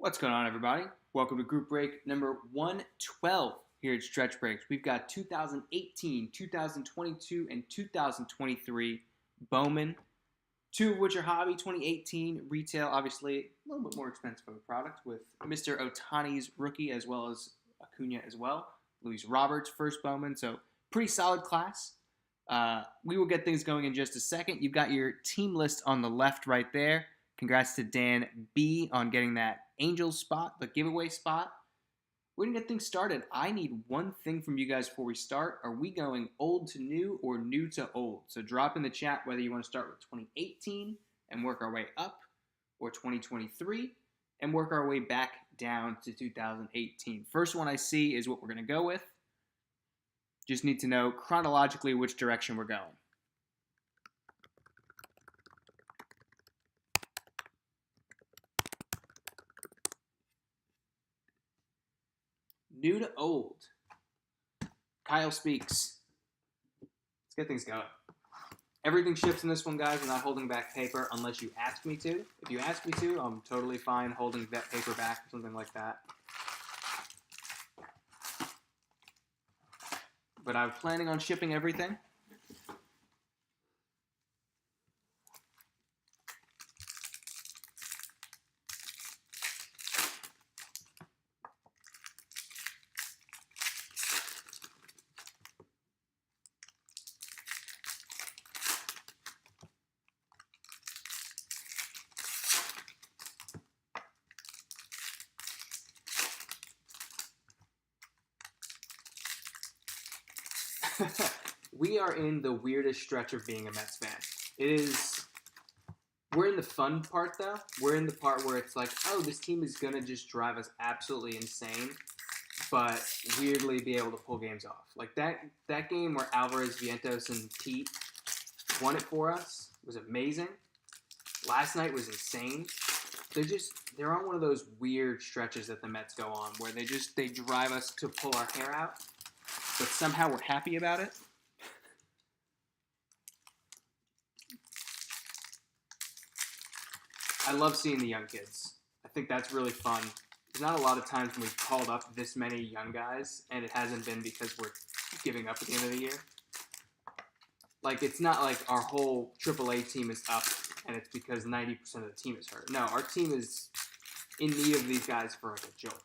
What's going on, everybody? Welcome to group break number 112 here at Stretch Breaks. We've got 2018, 2022, and 2023 Bowman, two of which are hobby. 2018 retail, obviously a little bit more expensive of a product with Mr. Otani's rookie as well as Acuna as well. Luis Roberts, first Bowman, so pretty solid class. We will get things going in just a second. You've got your team list on the left right there. Congrats to Dan B on getting that Angels spot, the giveaway spot. We're going to get things started. I need one thing from you guys before we start. Are we going old to new or new to old? So drop in the chat whether you want to start with 2018 and work our way up, or 2023 and work our way back down to 2018. First one I see is what we're going to go with. Just need to know chronologically which direction we're going. New to old. Kyle speaks. Let's get things going. Everything ships in this one, guys. We're not holding back paper unless you ask me to. If you ask me to, I'm totally fine holding that paper back or something like that. But I'm planning on shipping everything. We are in the weirdest stretch of being a Mets fan. We're in the fun part, though. We're in the part where it's like, oh, this team is going to just drive us absolutely insane, but weirdly be able to pull games off. Like that game where Alvarez, Vientos, and Pete won it for us was amazing. Last night was insane. They're on one of those weird stretches that the Mets go on where they drive us to pull our hair out, but somehow we're happy about it. I love seeing the young kids. I think that's really fun. There's not a lot of times when we've called up this many young guys, and it hasn't been because we're giving up at the end of the year. Like, it's not like our whole AAA team is up, and it's because 90% of the team is hurt. No, our team is in need of these guys for like a jolt.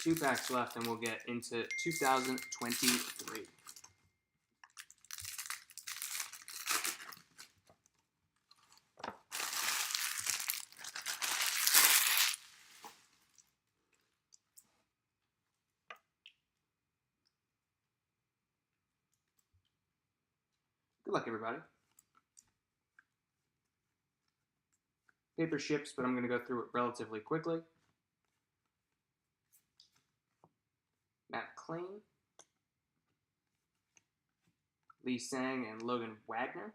Two packs left, and we'll get into 2023. Good luck, everybody. Paper ships, but I'm going to go through it relatively quickly. Matt McLean, Lee Sang, and Logan Wagner.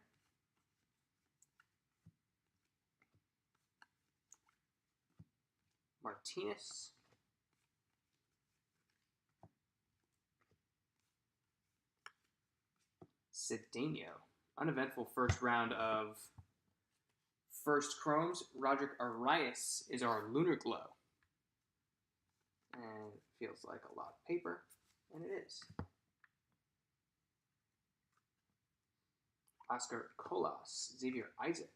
Martinez. Cedeno. Uneventful first round of first chromes. Roderick Arias is our Lunar Glow. And it feels like a lot of paper, and it is. Oscar Colas, Xavier Isaac.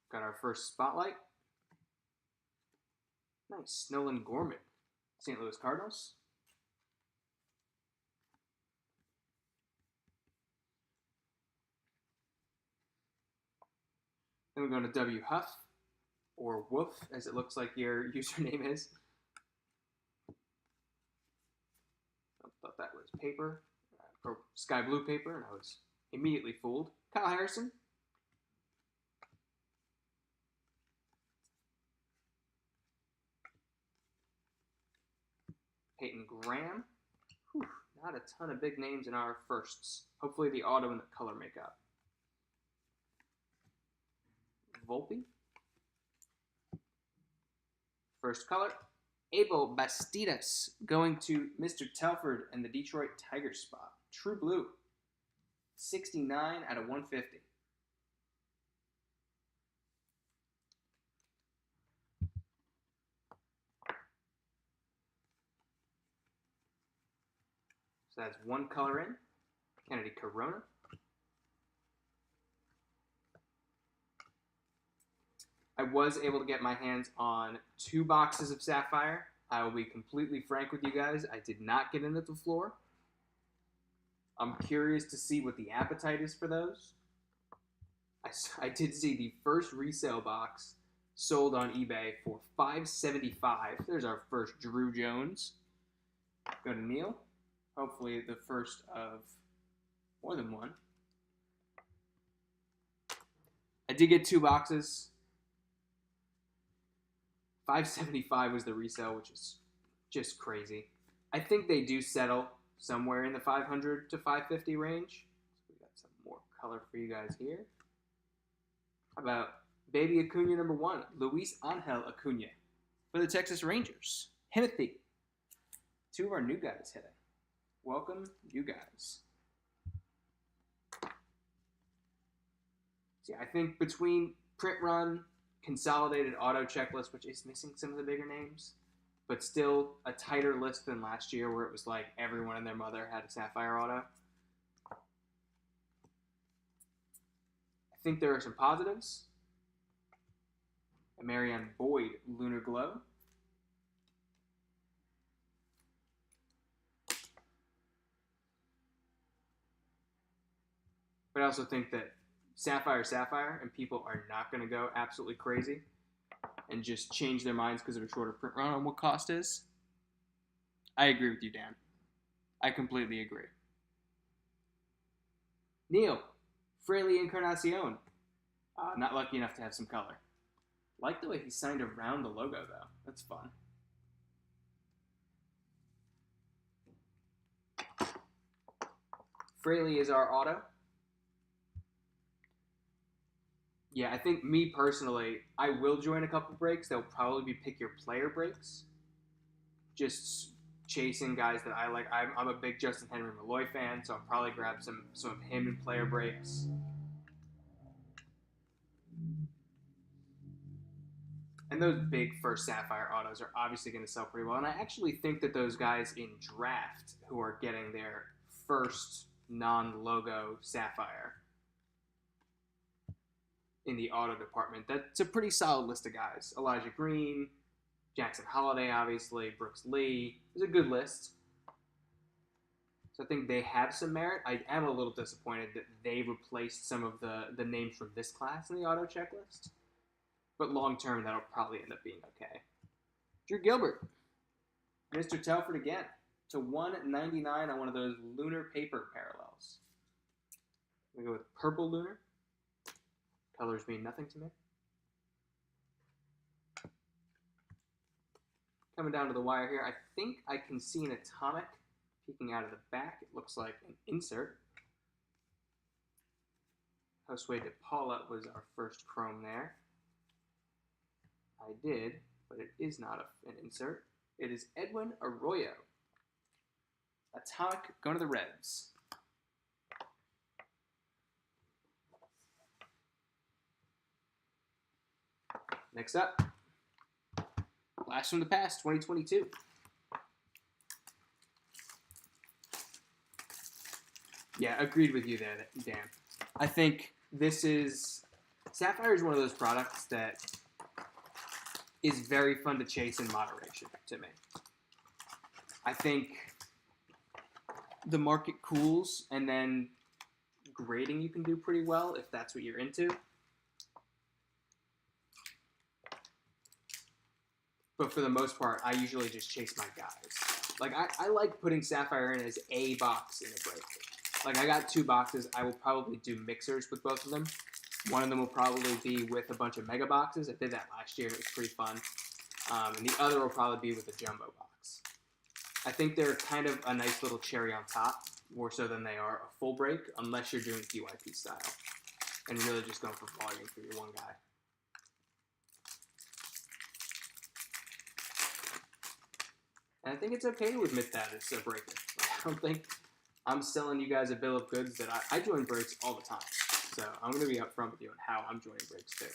Got our first spotlight. Nice. Nolan Gorman, St. Louis Cardinals. Then we're going to W. Huff, or Woof, as it looks like your username is. I thought that was paper, or sky blue paper, and I was immediately fooled. Kyle Harrison. Peyton Graham. Whew, not a ton of big names in our firsts. Hopefully the auto and the color make up. Volpe. First color. Abel Bastidas going to Mr. Telford and the Detroit Tigers spot. True blue. 69 out of 150. So that's one color in. Kennedy Corona. I was able to get my hands on 2 boxes of Sapphire. I will be completely frank with you guys. I did not get into the floor. I'm curious to see what the appetite is for those. I did see the first resale box sold on eBay for $575. There's our first Drew Jones. Go to Neil. Hopefully the first of more than one. I did get 2 boxes. $575 was the resale, which is just crazy. I think they do settle somewhere in the $500 to $550 range. So we got some more color for you guys here. How about Baby Acuna number 1, Luis Angel Acuna for the Texas Rangers. Himothy. 2 of our new guys hitting. Welcome, you guys. So yeah, I think between print run, consolidated auto checklist, which is missing some of the bigger names, but still a tighter list than last year where it was like everyone and their mother had a Sapphire auto. I think there are some positives. A Marianne Boyd Lunar Glow. But I also think that Sapphire, and people are not going to go absolutely crazy and just change their minds because of a shorter print run on what cost is. I agree with you, Dan. I completely agree. Neil, Fraley Encarnacion. Not lucky enough to have some color. Like the way he signed around the logo, though. That's fun. Fraley is our auto. Yeah, I think me personally, I will join a couple breaks. They'll probably be pick your player breaks. Just chasing guys that I like. I'm a big Justin Henry Malloy fan, so I'll probably grab some of him in player breaks. And those big first Sapphire autos are obviously going to sell pretty well. And I actually think that those guys in draft who are getting their first non-logo Sapphire in the auto department, that's a pretty solid list of guys. Elijah Green, Jackson Holliday, obviously, Brooks Lee. It's a good list. So I think they have some merit. I am a little disappointed that they replaced some of the names from this class in the auto checklist. But long term, that'll probably end up being okay. Drew Gilbert, Mr. Telford again, to 199 on one of those lunar paper parallels. We go with purple lunar. Colors mean nothing to me. Coming down to the wire here, I think I can see an atomic peeking out of the back. It looks like an insert. Josue de Paula was our first chrome there. I did, but it is not an insert. It is Edwin Arroyo. Atomic going to the Reds. Next up, Blast from the Past 2022. Yeah, agreed with you there, Dan. I think Sapphire is one of those products that is very fun to chase in moderation to me. I think the market cools, and then grading you can do pretty well if that's what you're into. But for the most part, I usually just chase my guys. Like, I like putting Sapphire in as a box in a break. Like, I got 2 boxes. I will probably do mixers with both of them. One of them will probably be with a bunch of mega boxes. I did that last year. It was pretty fun. And the other will probably be with a jumbo box. I think they're kind of a nice little cherry on top, more so than they are a full break, unless you're doing PYT style and really just going for volume for your one guy. And I think it's okay to admit that it's a breaker. I don't think I'm selling you guys a bill of goods that I join breaks all the time. So I'm going to be upfront with you on how I'm joining breaks too.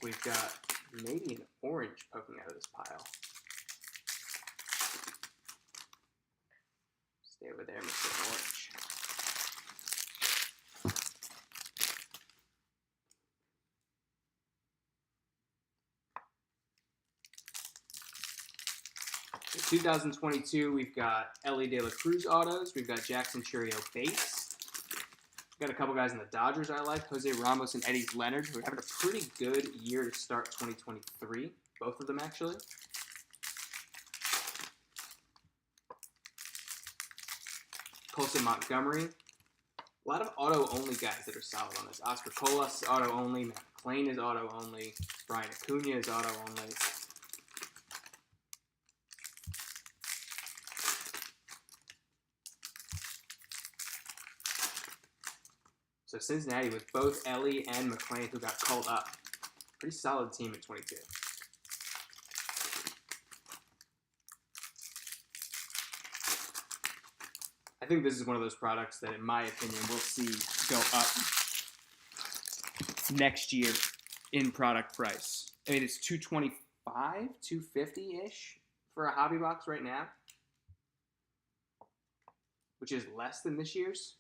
We've got maybe an orange poking out of this pile. Stay over there, Mr. Orange. In 2022, we've got Ellie De La Cruz autos. We've got Jackson Churio base. We've got a couple guys in the Dodgers I like. Jose Ramos and Eddie Leonard, who are having a pretty good year to start 2023. Both of them, actually. Colson Montgomery. A lot of auto-only guys that are solid on this. Oscar Colas is auto-only. Matt McClain is auto-only. Brian Acuna is auto-only. So Cincinnati with both Ellie and McClain who got called up. Pretty solid team at 22. I think this is one of those products that, in my opinion, we'll see go up next year in product price. I mean, it's $225, $250-ish for a hobby box right now, which is less than this year's.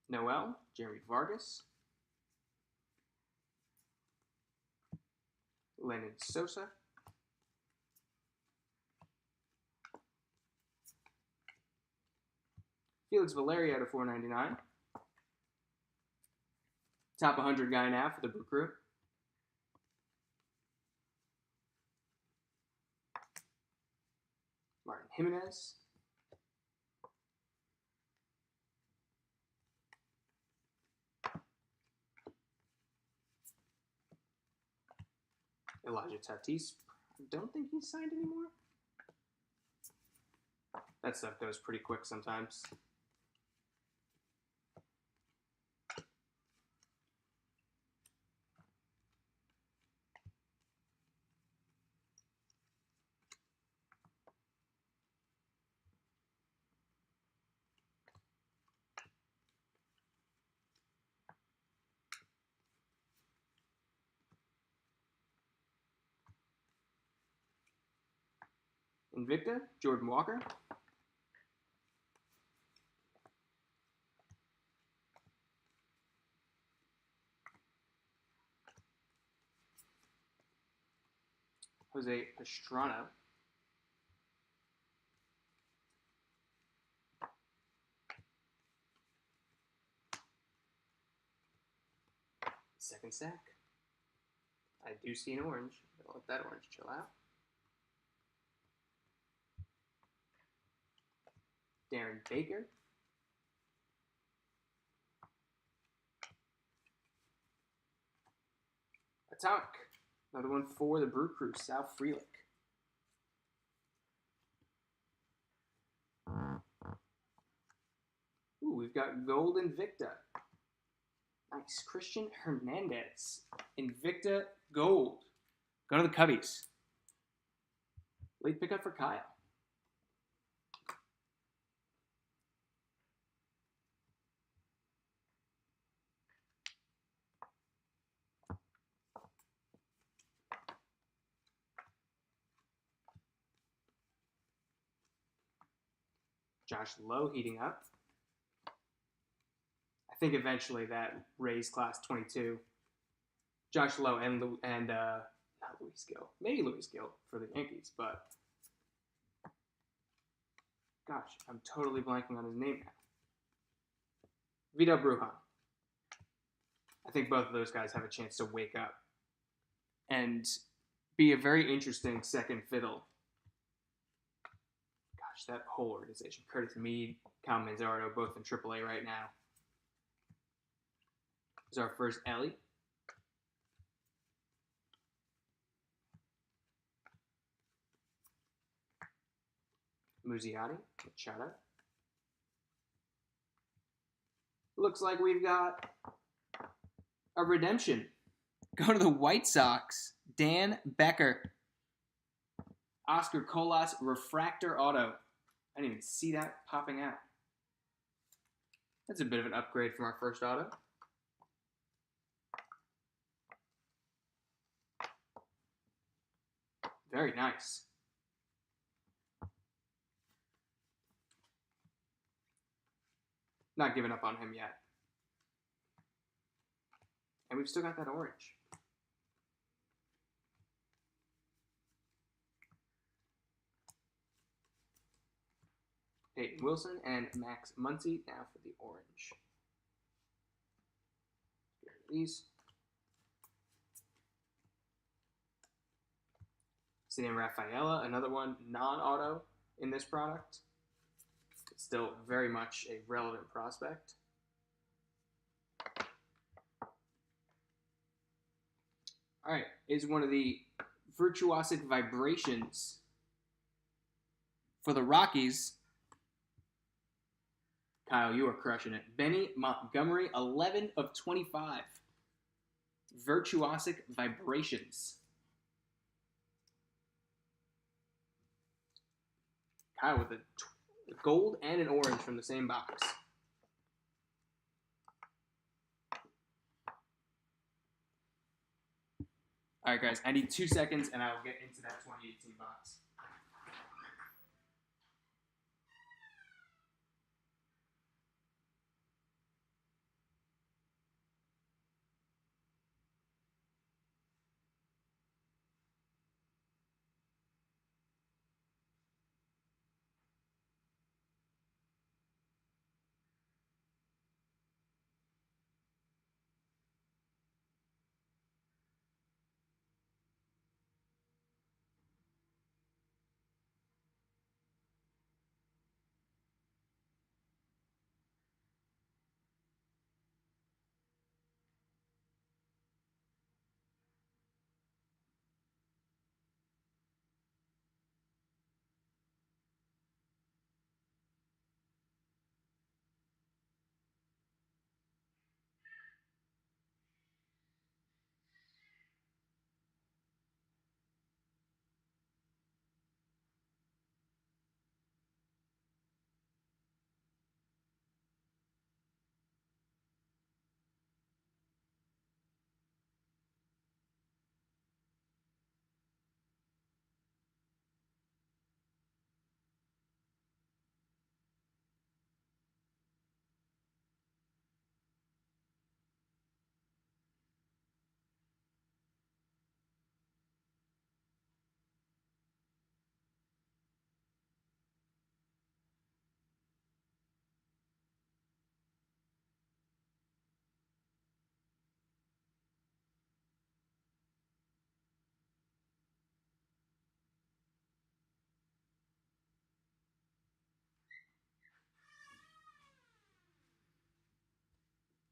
Noel, Jeremy Vargas, Lennon Sosa, Felix Valerio to $4.99. Top 100 guy now for the Brew Crew. Martin Jimenez. Elijah Tatis. I don't think he's signed anymore. That stuff goes pretty quick sometimes. Invicta, Jordan Walker. Jose Pastrana. Second stack. I do see an orange. I'll let that orange chill out. Darren Baker. Atomic. Another one for the Brew Crew, Sal Frelick. Ooh, we've got Gold Invicta. Nice. Christian Hernandez. Invicta Gold. Go to the Cubbies. Late pickup for Kyle. Josh Lowe heating up. I think eventually that Rays class 22. Josh Lowe and not Luis Gill. Maybe Luis Gill for the Yankees, but gosh, I'm totally blanking on his name now. Vito Brujan. I think both of those guys have a chance to wake up and be a very interesting second fiddle. Gosh, that whole organization. Curtis Mead, Cal Manzardo, both in AAA right now. is our first Ellie. Muziati, shout out. Looks like we've got a redemption. Go to the White Sox. Dan Becker. Oscar Colas refractor auto. I didn't even see that popping out. That's a bit of an upgrade from our first auto. Very nice. Not giving up on him yet. And we've still got that orange. Peyton Wilson and Max Muncy now for the orange. Here are these. Cian Rafaela, another one non-auto in this product. It's still very much a relevant prospect. All right, is one of the virtuosic vibrations for the Rockies. Kyle, you are crushing it. Benny Montgomery, 11 of 25. Virtuosic vibrations. Kyle with a gold and an orange from the same box. All right, guys, I need 2 seconds, and I will get into that 2018 box.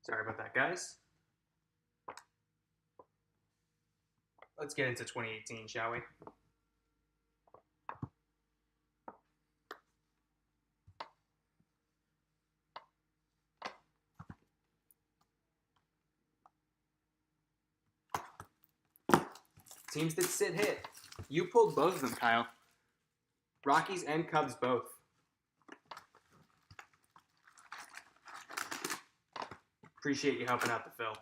Sorry about that, guys. Let's get into 2018, shall we? Teams that sit hit. You pulled both of them, Kyle. Rockies and Cubs both. Appreciate you helping out the Phil.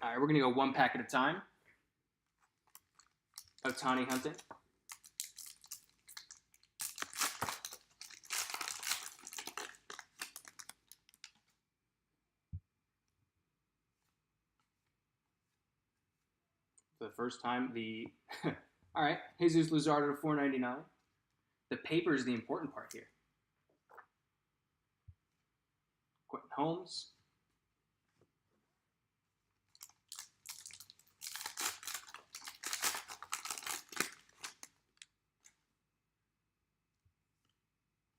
All right, we're going to go one pack at a time. Ohtani hunting. For the first time, all right, Jesus Luzardo to 499. The paper is the important part here. Quentin Holmes.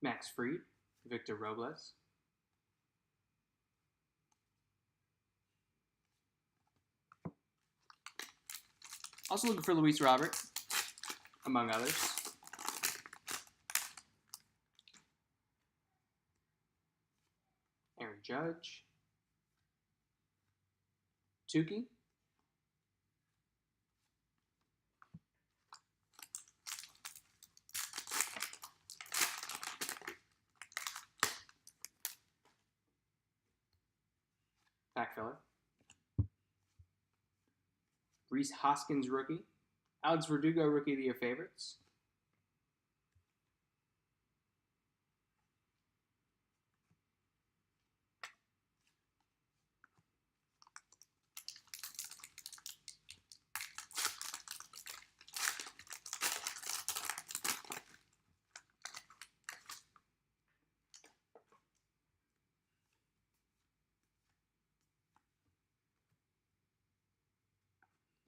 Max Fried, Victor Robles. Also looking for Luis Robert, among others. Aaron Judge. Tukey. Pack filler. Reese Hoskins rookie. Alex Verdugo rookie of the year favorites.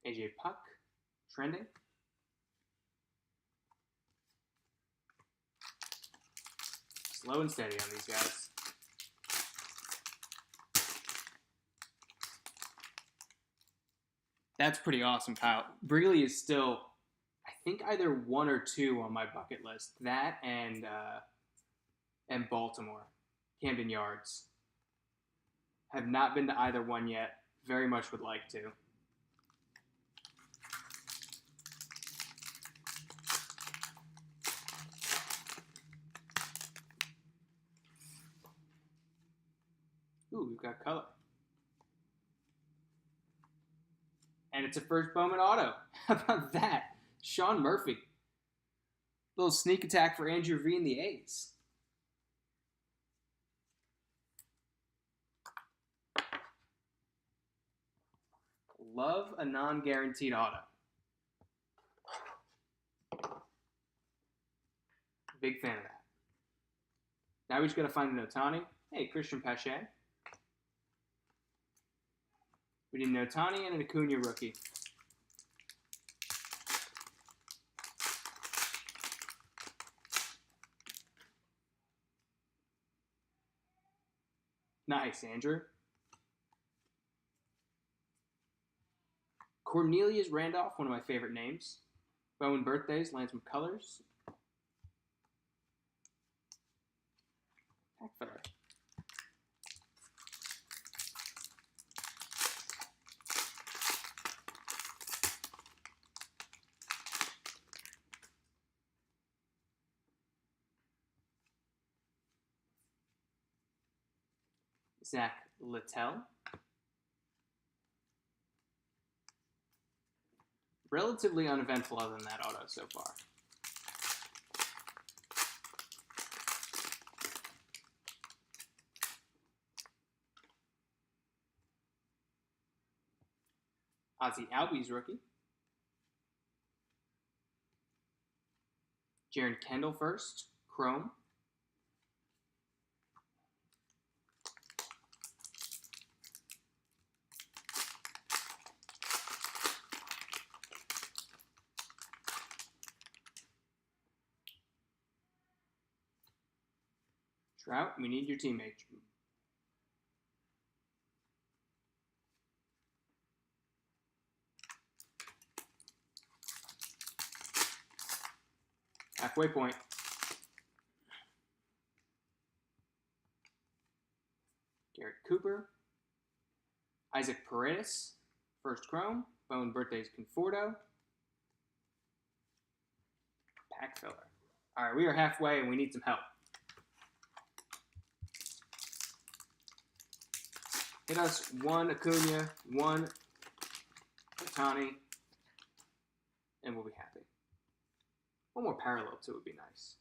AJ Puck, trending. Slow and steady on these guys. That's pretty awesome, Kyle. Wrigley is still, I think, either 1 or 2 on my bucket list. That and Baltimore, Camden Yards. Have not been to either one yet. Very much would like to. Ooh, we've got color. And it's a first Bowman auto. How about that? Sean Murphy. Little sneak attack for Andrew V and the A's. Love a non-guaranteed auto. Big fan of that. Now we just got to find an Ohtani. Hey, Christian Pache. We need an Ohtani and an Acuna rookie. Nice, Andrew. Cornelius Randolph, one of my favorite names. Bowman birthdays, Lance McCullers. Pack filler. Zach Littell. Relatively uneventful other than that auto so far. Ozzie Albies rookie. Jaron Kendall first, Chrome. Trout, we need your teammate. Halfway point. Garrett Cooper. Isaac Paredes, first Chrome. Bone birthdays Conforto. Pack filler. All right, we are halfway and we need some help. Hit us one Acuna, one Ohtani, and we'll be happy. One more parallel too would be nice.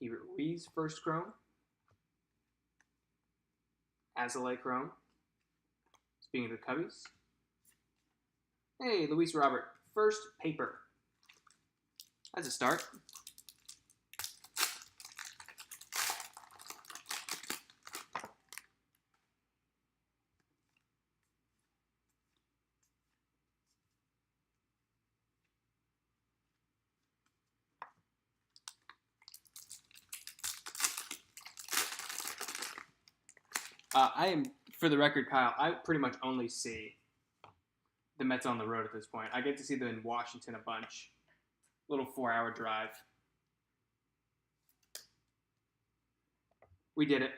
Keibert Ruiz, first Chrome. Azalea Chrome. Speaking of the Cubbies. Hey, Luis Robert, first paper. That's a start. I am, for the record, Kyle, I pretty much only see the Mets on the road at this point. I get to see them in Washington a bunch. Little 4-hour drive. We did it.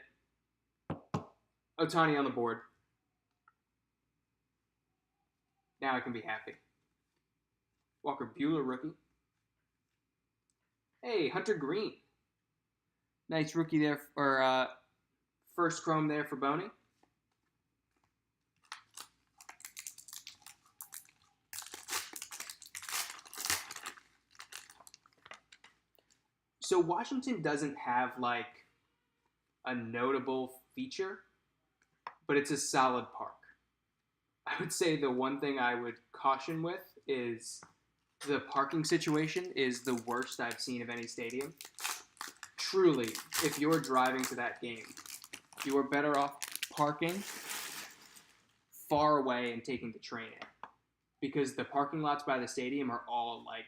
Ohtani on the board. Now I can be happy. Walker Buehler, rookie. Hey, Hunter Green. Nice rookie there, or first chrome there for Boney. So Washington doesn't have like a notable feature, but it's a solid park. I would say the one thing I would caution with is the parking situation is the worst I've seen of any stadium. Truly, if you're driving to that game, you are better off parking far away and taking the train in. Because the parking lots by the stadium are all like,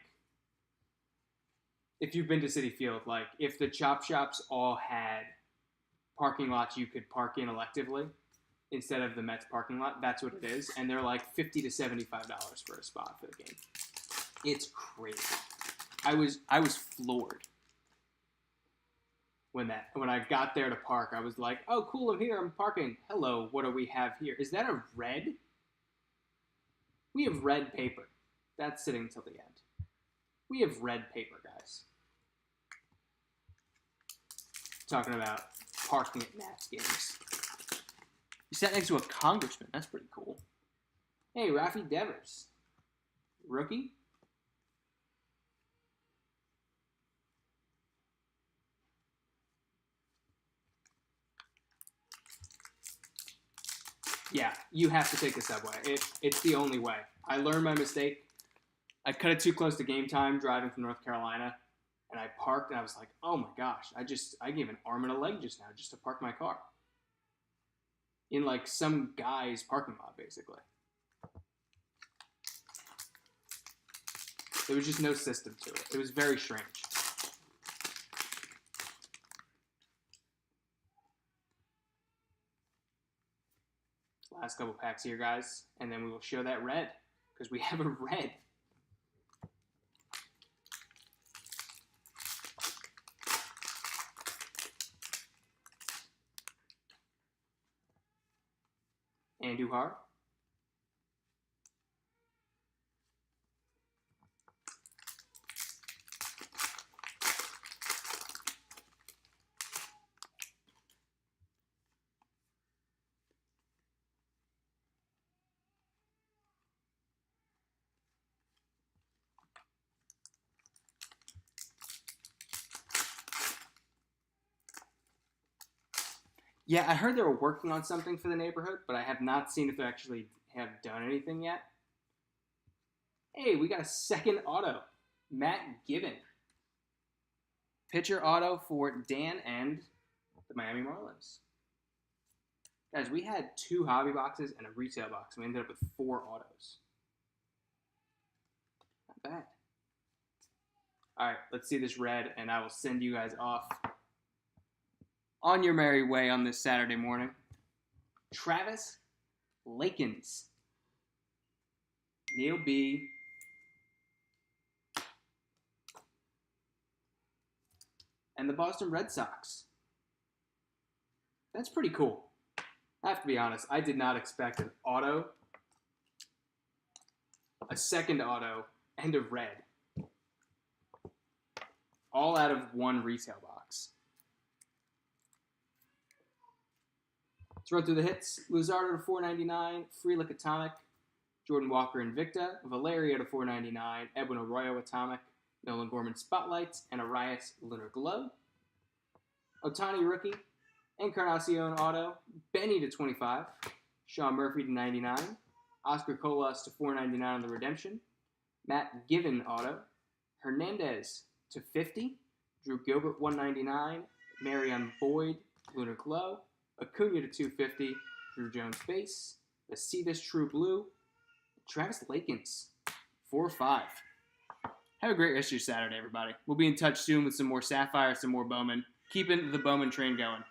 if you've been to Citi Field, like if the chop shops all had parking lots you could park in electively instead of the Mets parking lot, that's what it is. And they're like $50 to $75 for a spot for the game. It's crazy. I was floored when I got there to park. I was like, oh cool, I'm here, I'm parking. Hello, what do we have here? Is that a red? We have red paper. That's sitting till the end. We have red paper, guys. Talking about parking at Nats games. You sat next to a congressman. That's pretty cool. Hey, Rafi Devers. Rookie. Yeah, you have to take the subway. It's the only way. I learned my mistake. I cut it too close to game time driving from North Carolina, and I parked, and I was like, oh my gosh, I gave an arm and a leg just now just to park my car. In like some guy's parking lot, basically. There was just no system to it. It was very strange. Last couple packs here, guys, and then we will show that red, because we have a red. Andujar. Yeah, I heard they were working on something for the neighborhood, but I have not seen if they actually have done anything yet. Hey, we got a second auto. Matt Given. Pitcher auto for Dan and the Miami Marlins. Guys, we had 2 hobby boxes and a retail box. We ended up with 4 autos. Not bad. All right, let's see this red, and I will send you guys off on your merry way on this Saturday morning. Travis Lakins. Neil B. And the Boston Red Sox. That's pretty cool. I have to be honest, I did not expect an auto, a second auto, and a red. All out of one retail box. Let's run through the hits. Luzardo to 499, Frelick Atomic, Jordan Walker Invicta, Valeria to 499, Edwin Arroyo Atomic, Nolan Gorman Spotlights, and Arias Lunar Glow. Ohtani Rookie, Encarnacion Auto, Benny to 25, Sean Murphy to 99, Oscar Colas to 499 on the Redemption, Matt Given Auto, Hernandez to 50, Drew Gilbert 199, Marion Boyd Lunar Glow, Acuna to 250, Drew Jones Base, Aceves True Blue, Travis Lakins 4-5. Have a great rest of your Saturday, everybody. We'll be in touch soon with some more Sapphire, some more Bowman. Keeping the Bowman train going.